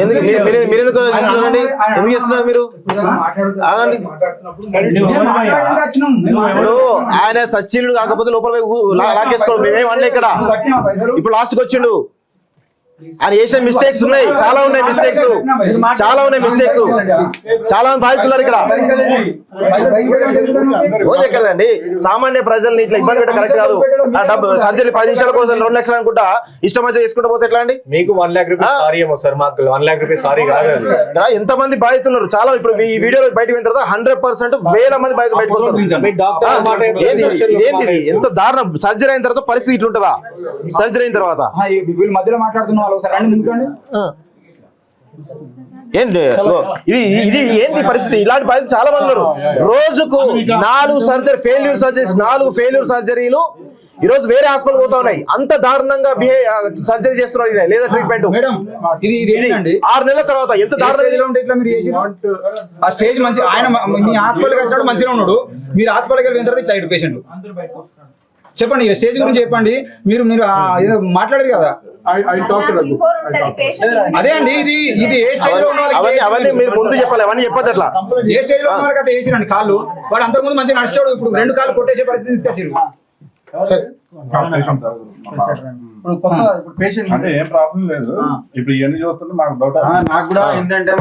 ఎందుకు మీరు ఎందుకు చేస్తున్నారండి? ఎందుకు చేస్తున్నారు మీరు? ఇప్పుడు ఆయన సచ్చినుడు కాకపోతే లోపల లాగేసుకోవడం మేమేం అనలే ఇక్కడ. ఇప్పుడు లాస్ట్కి వచ్చిండు, ఆయన చేసిన మిస్టేక్స్ ఉన్నాయి, చాలా ఉన్నాయి మిస్టేక్స్, చాలా మంది బాధితున్నారు ఇక్కడ. రోజు ఎక్కడండి సామాన్య ప్రజల్ని ఇట్లా ఇబ్బంది పెట్టడం కరెక్ట్ కాదు. సర్జరీ 10 నిమిషాల కోసం 2 లక్షలు అనుకుంటా ఇష్టం వచ్చి చేసుకుంటూ పోతే ఎట్లా అండి? మీకు 1 lakh rupees సారీ ఏమో సార్, మాకు 1 lakh rupees సారీ కాదు. ఇక్కడ ఎంత మంది బాధితున్నారు, చాలా. ఇప్పుడు ఈ వీడియోలో బయటకు వెళ్ళిన తర్వాత 100% వేల మంది బాధితులు బయటకు వస్తారు. ఎంత దారుణం! సర్జరీ అయిన తర్వాత పరిస్థితి ఇట్లుంటదా? సర్జరీ అయిన తర్వాత మధ్యలో మాట్లాడుతున్న ఏంటి ఇది ఏంటి పరిస్థితి? ఇలాంటి బాధితులు చాలా మంది ఉన్నారు. రోజుకు 4 ఫెయిల్యూర్ సర్జరీలు ఈ రోజు వేరే హాస్పిటల్ పోతా ఉన్నాయి. అంత దారుణంగా సర్జరీ చేస్తున్నారు లేదా ట్రీట్మెంట్ 6 నెలల తర్వాత ఎంత దారుణంగా స్టేజ్ మంచి. ఆయన మీ హాస్పిటల్కి వచ్చాడు మంచిగా ఉన్నాడు, మీరు హాస్పిటల్కి వెళ్ళిన తర్వాత ఇట్లా అయ్యాడు పేషెంట్. చెప్పండి స్టేజ్ గురించి చెప్పండి. మీరు ఏదో మాట్లాడారు కదా, అదే అండి. ఇది ఏ స్టేజ్ లో అవన్నీ మీరు ముందు చెప్పాలి, అవన్నీ చెప్పదు. అట్లా ఏ స్టేజ్ లో ఉన్న వాళ్ళకి అట్లా వేసిరండి కాళ్ళు. వాడు అంతకుముందు మంచిగా నడిచాడు, ఇప్పుడు 2 కాళ్ళు కొట్టేసే పరిస్థితి తీసుకొచ్చారు. అంటే ఏం ప్రాబ్లం లేదు. ఇప్పుడు ఇవన్నీ చూస్తుంటే మాకు డౌట్. నాకు కూడా ఏంటంటే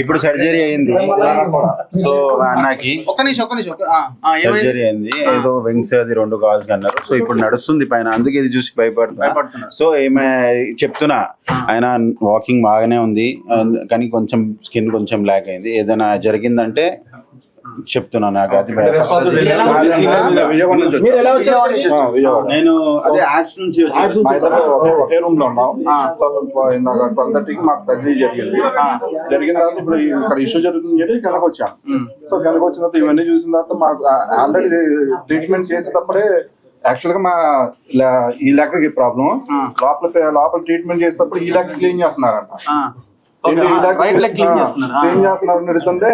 ఇప్పుడు సర్జరీ అయింది, సో అన్నకి సర్జరీ అయింది. ఏదో వింగ్స్ అది 2 కాల్స్ అన్నారు. సో ఇప్పుడు నడుస్తుంది పైన, అందుకే ఇది చూసి భయపడుతున్నా. సో ఏమే చెప్తున్నా, ఆయన వాకింగ్ బాగానే ఉంది, కానీ కొంచెం స్కిన్ కొంచెం బ్లాక్ అయింది. ఏదైనా జరిగిందంటే చెప్తున్నా, నాకు అది నేను అదే యాడ్స్ నుంచి ఒకే రూమ్ లో ఉన్నాం. 12:30కి మాకు సర్జరీ జరిగింది. జరిగిన తర్వాత ఇప్పుడు ఇక్కడ ఇష్యూ జరుగుతుంది చెప్పి కిందకు వచ్చాం. సో కిందకు వచ్చిన తర్వాత ఇవన్నీ చూసిన తర్వాత మాకు ఆల్రెడీ ట్రీట్మెంట్ చేసేటప్పుడే యాక్చువల్ గా మా ఈ లెక్కకి ప్రాబ్లం. లోపల ట్రీట్మెంట్ చేసేటప్పుడు ఈ లెక్క క్లీన్ చేస్తున్నారంట. క్లీన్ చేస్తున్నారు అడుగుతుంటే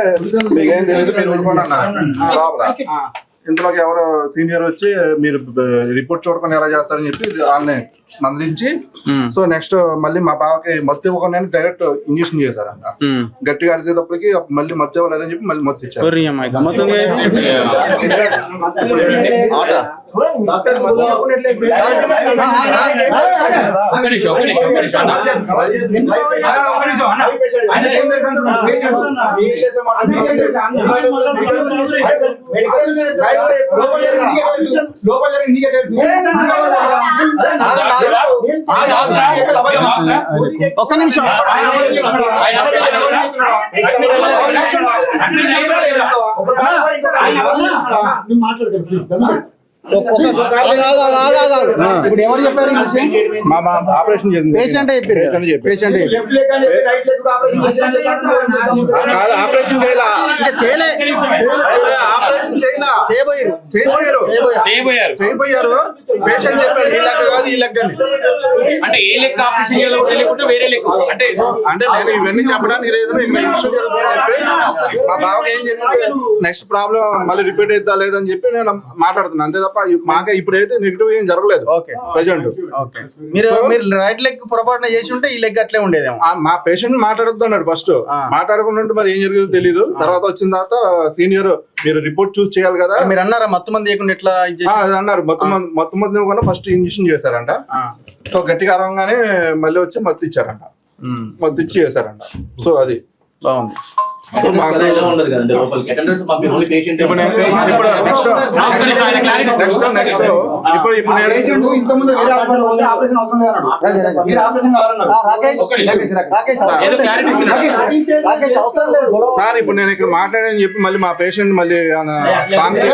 మీకేం తెలియదు, మీరు ఊరుకోండి అన్నారు లోపల. ఇంతలోకి ఎవరో సీనియర్ వచ్చి మీరు రిపోర్ట్ చూడకుండా ఎలా చేస్తారని చెప్పి వాళ్ళని మందలించి, సో నెక్స్ట్ మళ్ళీ మా బావకి మత్తు ఇవ్వకుండా డైరెక్ట్ ఇంజక్షన్ చేశారంట. గట్టిగా అడిచేటప్పటికి మళ్ళీ మత్తు ఇవ్వలేదని చెప్పి మళ్ళీ మత్తు ఇచ్చారు. ఒక్క నిమిషం. ఇప్పుడు ఎవరు చెప్పారు? మా ఆపరేషన్ చేసింది పేషెంట్ పేషెంట్ కాదు, ఆపరేషన్ చేయబోయారు. పేషెంట్ చెప్పారు ఈ లెక్క కాదు, ఈ లెక్క అంటే ఏ లెక్క ఆపరేషన్ చేయాలంటే వేరే లెక్క. అంటే నేను ఇవన్నీ చెప్పడానికి రీజన్ ఇక్కడ ఇష్యూ జరుగుతుందని చెప్పి మా బావకి ఏం జరిగింది నెక్స్ట్ ప్రాబ్లం మళ్ళీ రిపీట్ అవుతా లేదని చెప్పి నేను మాట్లాడుతున్నాను. అంతే తప్ప మాకే ఇప్పుడైతే నెగిటివ్ ఏం జరగలేదు ప్రెజెంట్. మీరు రైట్ లెగ్ పొరపాటున చేసి ఉంటే ఈ లెగ్ అట్లే ఉండేది. మా పేషెంట్ మాట్లాడుతున్నాడు ఫస్ట్, మాట్లాడుకుంటుంటే మరి ఏం జరిగిందో తెలీదు. తర్వాత వచ్చిన తర్వాత సీనియర్ మీరు రిపోర్ట్ చూసి చేయాలి కదా, మీరు అన్నారా మొత్తం మంది చేయకుండా ఎట్లా అన్నారు. మొత్తం మంది ఫస్ట్ ఇంజక్షన్ చేశారంట. సో గట్టిగా అరవగానే మళ్ళీ వచ్చి మత్తు ఇచ్చారంట, మత్తు ఇచ్చి చేశారంట. సో అది బాగుంది. సార్ ఇప్పుడు నేను ఇక్కడ మాట్లాడని చెప్పి మళ్ళీ మా పేషెంట్ మళ్ళీ ఇలాంటి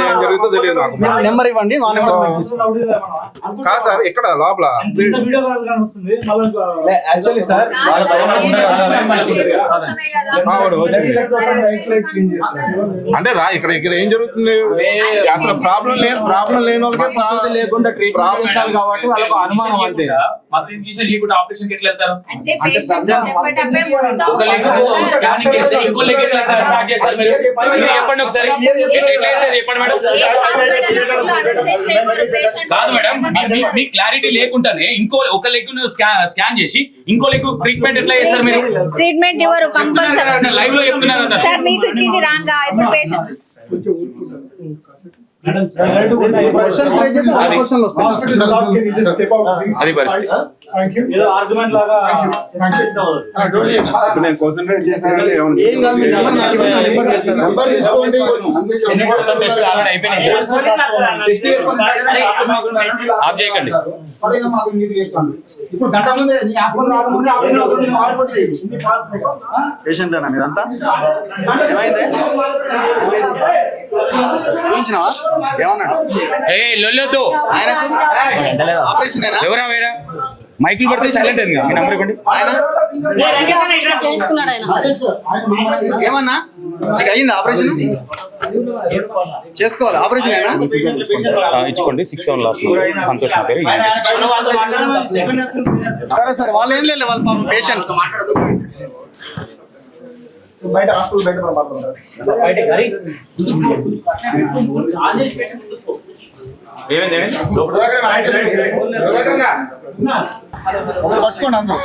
ఏం జరుగుతుందో తెలియదు నాకు. నెంబర్ ఇవ్వండి. కాదు సార్, ఇక్కడ లోపల అంటే ఇక్కడ ఏం జరుగుతుంది అసలు ప్రాబ్లం లేని వాళ్ళకి లేకుండా ట్రీట్మెంట్ చేస్తారు కాబట్టి వాళ్ళకు అనుమానం అంతే. మొత్తం ఇంజెక్షన్ లేకుండా ఆపరేషన్ కి ఎట్లా వెళ్తారు? అంటే పేషెంట్ చెప్పేటప్పుడే మొత్తం ఒక లెగ్ స్కానింగ్ చేస్తే ఇంకో లెగ్ ఎట్లా స్టార్ట్ చేస్తారు మీరు? మీరు చెప్పండి ఒకసారి, ఎట్లా చేసేది చెప్పండి మేడం. కాదు మేడం, మీ క్లారిటీ లేకుండానే ఇంకో ఒక లెగ్ స్కాన్ చేసి ఇంకో లెగ్ ట్రీట్మెంట్ ఎట్లా చేస్తారు మీరు? ట్రీట్మెంట్ ఇవ్వరు కంపల్సరీ. లైవ్ లో చెప్తున్నారు కదా సార్ మీకు ఇచ్చింది రాంగా ఇప్పుడు పేషెంట్ అది పరిస్థితి. నేను కాన్సన్ట్రేట్ చేసేది ఏముంది? టెస్ట్ ఆల్రెడీ అయిపోయినాయి సార్, ఆఫ్ చేయకండి. ఇప్పుడు గంట ముందే నీ హాస్పిటల్ రాకముందే పేషెంట్ అన్న మీరంతా ఏమైంది? చూపించినావా? ఏమన్నాడు? ఏ లొల్లొద్దు, ఆపరేషన్ ఎవరా వేరా మైకులు పడితే సైలెంట్ అయింది మీ నంబర్ ఇవ్వండి. చేయించుకున్నాడు ఆయన. ఏమన్నా నీకు అయింది ఆపరేషన్? చేసుకోవాలి ఆపరేషన్ అయినా ఇచ్చుకోండి. 6-7 లాస్ట్ సంతోష్ నా పేరు. సరే సరే, వాళ్ళు ఏం లేదు, వాళ్ళ పేషెంట్ బయట హాస్పిటల్ బయట మాట్లాడుతున్నారు. ఏమైంది? పట్టుకోండి అందరూ.